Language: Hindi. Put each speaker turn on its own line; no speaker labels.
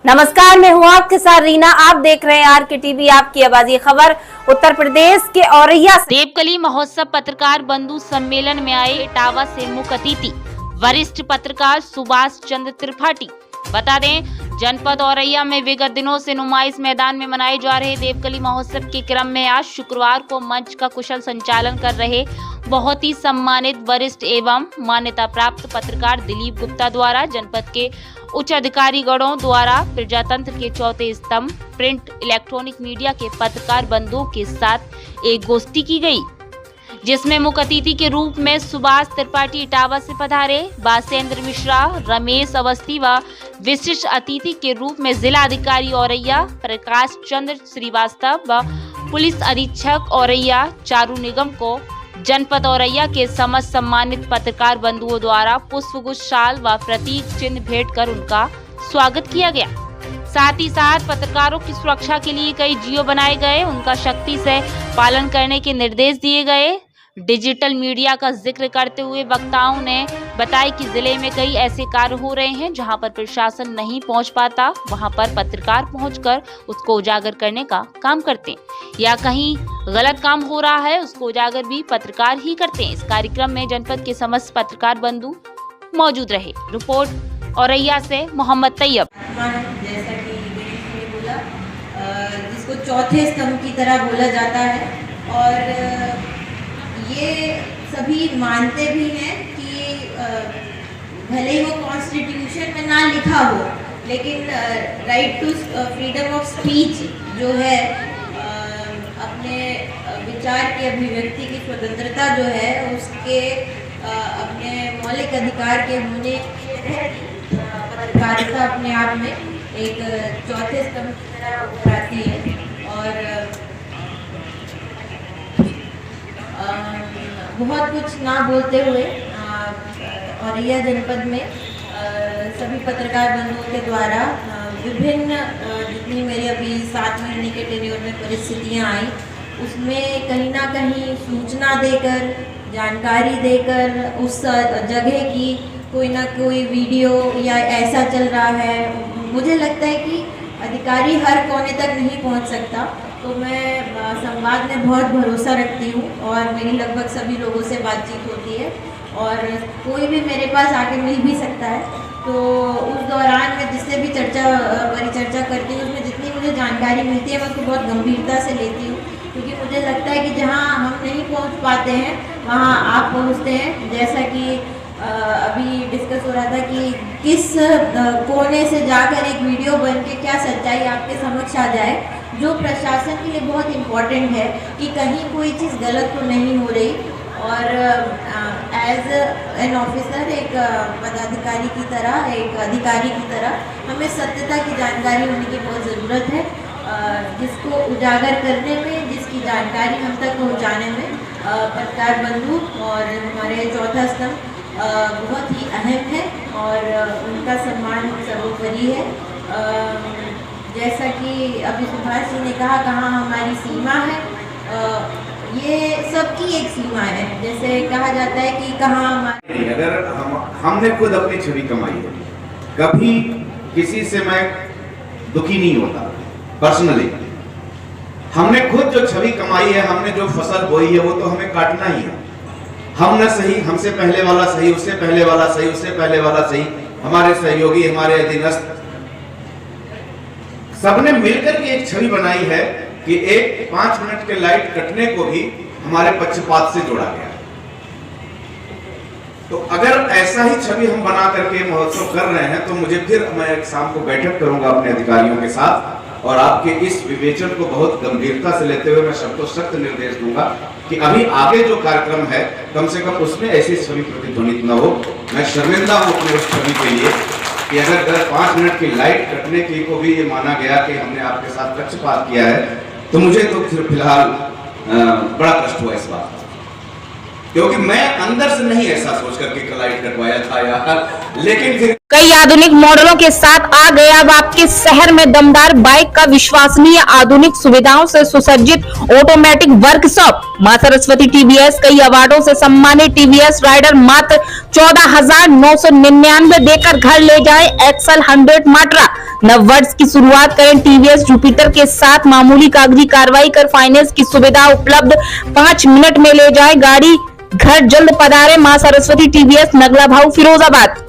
नमस्कार, मैं हूं आपके साथ रीना। आप देख रहे हैं आर के टीवी, आपकी आवाज़ी खबर। उत्तर प्रदेश के औरैया से
देवकली महोत्सव पत्रकार बंधु सम्मेलन में आए इटावा से मुख्य अतिथि वरिष्ठ पत्रकार सुभाष चंद्र त्रिपाठी। बता दें, जनपद औरैया में विगत दिनों से नुमाइश मैदान में मनाए जा रहे देवकली महोत्सव के क्रम में आज शुक्रवार को मंच का कुशल संचालन कर रहे बहुत ही सम्मानित वरिष्ठ एवं मान्यता प्राप्त पत्रकार दिलीप गुप्ता द्वारा जनपद के उच्च अधिकारी गणों द्वारा प्रजातंत्र के चौथे स्तंभ प्रिंट इलेक्ट्रॉनिक मीडिया के पत्रकार बंधुओं के साथ एक गोष्ठी की गई, जिसमें मुख्य अतिथि के रूप में सुभाष त्रिपाठी इटावा से पधारे, बासेंद्र मिश्रा, रमेश अवस्थी व विशिष्ट अतिथि के रूप में जिला अधिकारी औरैया प्रकाश चंद्र श्रीवास्तव व पुलिस अधीक्षक औरैया चारू निगम को जनपद औरैया के समस्त सम्मानित पत्रकार बंधुओं द्वारा पुष्पगुच्छ, शाल व प्रतीक चिन्ह भेंट कर उनका स्वागत किया गया। साथ ही साथ पत्रकारों की सुरक्षा के लिए कई जियो बनाए गए, उनका सख्ती से पालन करने के निर्देश दिए गए। डिजिटल मीडिया का जिक्र करते हुए वक्ताओं ने बताया कि जिले में कई ऐसे कार्य हो रहे हैं जहां पर प्रशासन नहीं पहुंच पाता, वहां पर पत्रकार पहुंचकर उसको उजागर करने का काम करते हैं, या कहीं गलत काम हो रहा है उसको उजागर भी पत्रकार ही करते हैं। इस कार्यक्रम में जनपद के समस्त पत्रकार बंधु मौजूद रहे। रिपोर्ट औरैया से मोहम्मद तैयब।
जैसा कि दिलीप ने बोला, जिसको चौथे स्तंभ की तरह बोला जाता है, और ये सभी मानते भी हैं कि भले ही वो कॉन्स्टिट्यूशन में ना लिखा हो, लेकिन right to freedom of speech जो है, अपने विचार की अभिव्यक्ति की स्वतंत्रता जो है, उसके अपने मौलिक अधिकार के होने पत्रकारिता अपने आप में एक चौथे स्तंभ की तरह उभर आती है। और बहुत कुछ ना बोलते हुए औरैया जनपद में सभी पत्रकार बंधुओं के द्वारा विभिन्न जितनी मेरी अभी 7 महीने के टेन्योर में परिस्थितियां आई, उसमें कहीं ना कहीं सूचना देकर, जानकारी देकर, उस जगह की कोई ना कोई वीडियो या ऐसा चल रहा है, मुझे लगता है कि अधिकारी हर कोने तक नहीं पहुंच सकता, तो मैं संवाद में बहुत भरोसा रखती हूँ और मेरी लगभग सभी लोगों से बातचीत होती है और कोई भी मेरे पास आके मिल भी सकता है। तो उस दौरान मैं जिससे भी परिचर्चा करती हूँ, उसमें जितनी मुझे जानकारी मिलती है मैं उसको बहुत गंभीरता से लेती हूँ, क्योंकि मुझे लगता है कि जहाँ हम नहीं पहुँच पाते हैं वहाँ आप पहुँचते हैं। जैसा कि अभी डिस्कस हो रहा था कि किस कोने से जाकर एक वीडियो बन के क्या सच्चाई आपके समक्ष आ जाए, जो प्रशासन के लिए बहुत इम्पॉर्टेंट है कि कहीं कोई चीज़ गलत तो नहीं हो रही। और एज एन ऑफिसर, एक पदाधिकारी की तरह, एक अधिकारी की तरह हमें सत्यता की जानकारी होने की बहुत ज़रूरत है, जिसको उजागर करने में, जिसकी जानकारी हम तक पहुंचाने में पत्रकार बंधु और हमारे चौथा स्तंभ बहुत ही अहम है और उनका सम्मान सर्वोपरि है। जैसा कि अभी सुभाष जी ने कहा, कहाँ हमारी सीमा है, ये सबकी एक सीमा है। जैसे कहा जाता है कि कहाँ हमारी,
अगर हमने खुद अपनी छवि कमाई है, कभी किसी से मैं दुखी नहीं होता पर्सनली। हमने खुद जो छवि कमाई है, हमने जो फसल बोई है, वो तो हमें काटना ही है। हम न सही, हमसे पहले वाला सही, उससे पहले वाला सही, उससे पहले वाला सही, हमारे सहयोगी, हमारे अधीनस्थ, सबने मिलकर के एक छवि बनाई है कि एक 5 मिनट के लाइट कटने को भी हमारे पक्षपात से जोड़ा गया। तो अगर ऐसा ही छवि हम बना करके महोत्सव कर रहे हैं, तो मुझे फिर मैं एक शाम को बैठक करूंगा अपने अधिकारियों के साथ और आपके इस विवेचन को बहुत गंभीरता से लेते हुए मैं सबको सख्त निर्देश दूंगा कि अभी आगे जो कार्यक्रम है, कम से कम उसमें ऐसी छवि प्रतिध्वनित न हो। मैं शर्मिंदा हूं अपने उस छवि के लिए कि अगर 5 मिनट की लाइट कटने की को भी ये माना गया कि हमने आपके साथ पक्षपात किया है, तो मुझे तो फिर फिलहाल बड़ा कष्ट हुआ इस बात, क्योंकि मैं अंदर से नहीं ऐसा सोच करके लाइट कटवाया था यार, लेकिन फिर
कई आधुनिक मॉडलों के साथ आ गया अब आपके शहर में दमदार बाइक का विश्वसनीय आधुनिक सुविधाओं से सुसज्जित ऑटोमेटिक वर्कशॉप। मां सरस्वती टीवीएस कई अवार्डों से सम्मानित टीवीएस राइडर मात्र 14,999 देकर घर ले जाए एक्सल 100 मात्रा। नव वर्ष की शुरुआत करें टीवीएस जुपिटर के साथ। मामूली कागजी कार्रवाई कर फाइनेंस की सुविधा उपलब्ध, 5 मिनट में ले जाए गाड़ी घर। जल्द पधारे मां सरस्वती टीवीएस, नगला भाऊ, फिरोजाबाद।